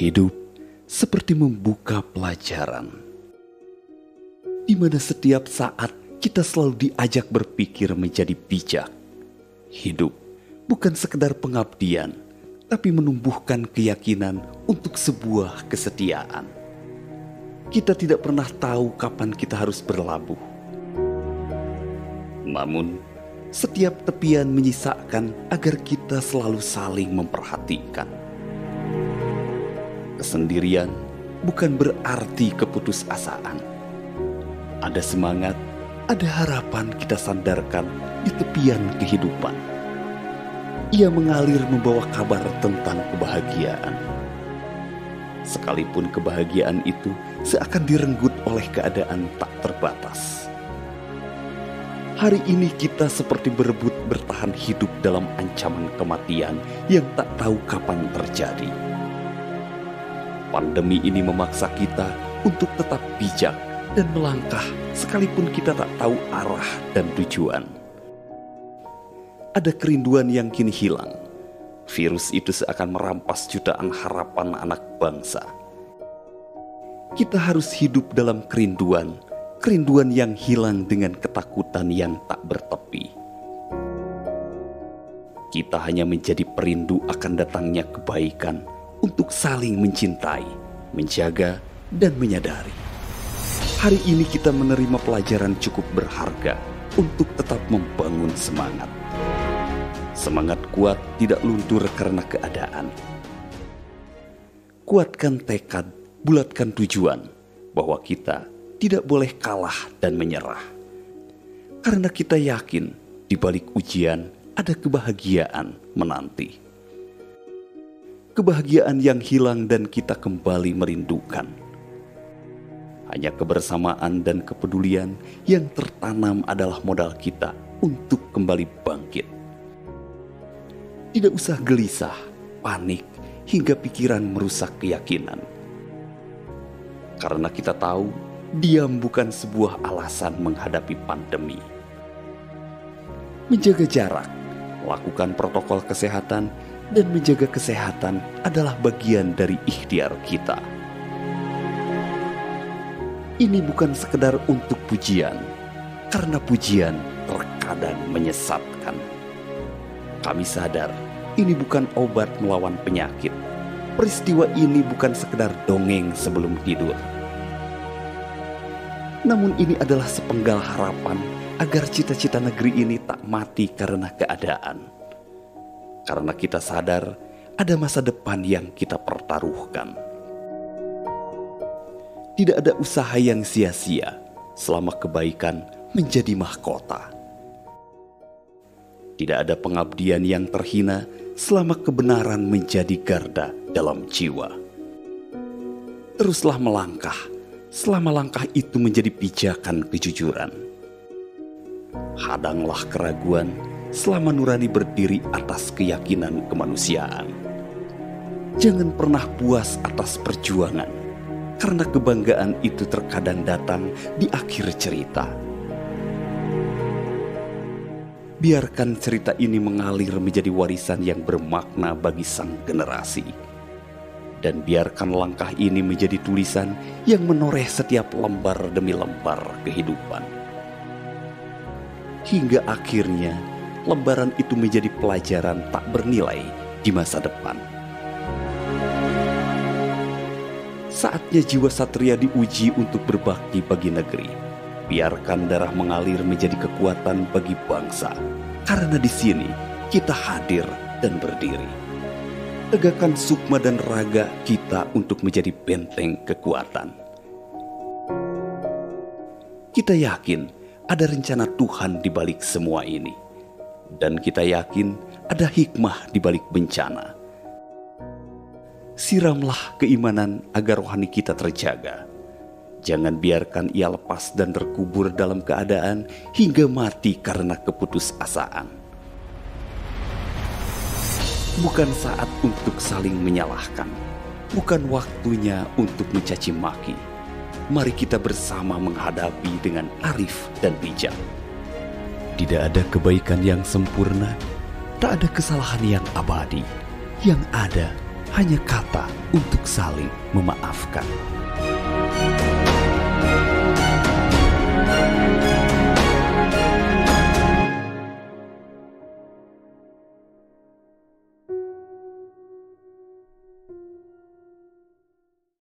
Hidup seperti membuka pelajaran, di mana setiap saat kita selalu diajak berpikir menjadi bijak. Hidup bukan sekedar pengabdian, tapi menumbuhkan keyakinan untuk sebuah kesetiaan. Kita tidak pernah tahu kapan kita harus berlabuh. Namun, setiap tepian menyisakan agar kita selalu saling memperhatikan. Kesendirian bukan berarti keputusasaan. Ada semangat, ada harapan kita sandarkan di tepian kehidupan. Ia mengalir membawa kabar tentang kebahagiaan. Sekalipun kebahagiaan itu seakan direnggut oleh keadaan tak terbatas. Hari ini kita seperti berebut bertahan hidup dalam ancaman kematian yang tak tahu kapan terjadi. Pandemi ini memaksa kita untuk tetap bijak dan melangkah sekalipun kita tak tahu arah dan tujuan. Ada kerinduan yang kini hilang. Virus itu seakan merampas jutaan harapan anak bangsa. Kita harus hidup dalam kerinduan yang hilang dengan ketakutan yang tak bertepi. Kita hanya menjadi perindu akan datangnya kebaikan untuk saling mencintai, menjaga, dan menyadari. Hari ini kita menerima pelajaran cukup berharga untuk tetap membangun semangat. Semangat kuat tidak luntur karena keadaan. Kuatkan tekad, bulatkan tujuan bahwa kita tidak boleh kalah dan menyerah. Karena kita yakin di balik ujian ada kebahagiaan menanti. Kebahagiaan yang hilang dan kita kembali merindukan. Hanya kebersamaan dan kepedulian yang tertanam adalah modal kita untuk kembali bangkit. Tidak usah gelisah, panik, hingga pikiran merusak keyakinan. Karena kita tahu, diam bukan sebuah alasan menghadapi pandemi. Menjaga jarak, lakukan protokol kesehatan, dan menjaga kesehatan adalah bagian dari ikhtiar kita. Ini bukan sekedar untuk pujian, karena pujian terkadang menyesatkan. Kami sadar, ini bukan obat melawan penyakit. Peristiwa ini bukan sekedar dongeng sebelum tidur. Namun ini adalah sepenggal harapan agar cita-cita negeri ini tak mati karena keadaan. Karena kita sadar ada masa depan yang kita pertaruhkan. Tidak ada usaha yang sia-sia selama kebaikan menjadi mahkota. Tidak ada pengabdian yang terhina selama kebenaran menjadi garda dalam jiwa. Teruslah melangkah selama langkah itu menjadi pijakan kejujuran. Hadanglah keraguan selama nurani berdiri atas keyakinan kemanusiaan. Jangan pernah puas atas perjuangan, karena kebanggaan itu terkadang datang di akhir cerita. Biarkan cerita ini mengalir menjadi warisan yang bermakna bagi sang generasi. Dan biarkan langkah ini menjadi tulisan yang menoreh setiap lembar demi lembar kehidupan. Hingga akhirnya lembaran itu menjadi pelajaran tak bernilai di masa depan. Saatnya jiwa satria diuji untuk berbakti bagi negeri. Biarkan darah mengalir menjadi kekuatan bagi bangsa. Karena di sini kita hadir dan berdiri. Tegakkan sukma dan raga kita untuk menjadi benteng kekuatan. Kita yakin ada rencana Tuhan di balik semua ini. Dan kita yakin ada hikmah di balik bencana. Siramlah keimanan agar rohani kita terjaga. Jangan biarkan ia lepas dan terkubur dalam keadaan hingga mati karena keputusasaan. Bukan saat untuk saling menyalahkan. Bukan waktunya untuk mencaci maki. Mari kita bersama menghadapi dengan arif dan bijak. Tidak ada kebaikan yang sempurna, tak ada kesalahan yang abadi. Yang ada hanya kata untuk saling memaafkan.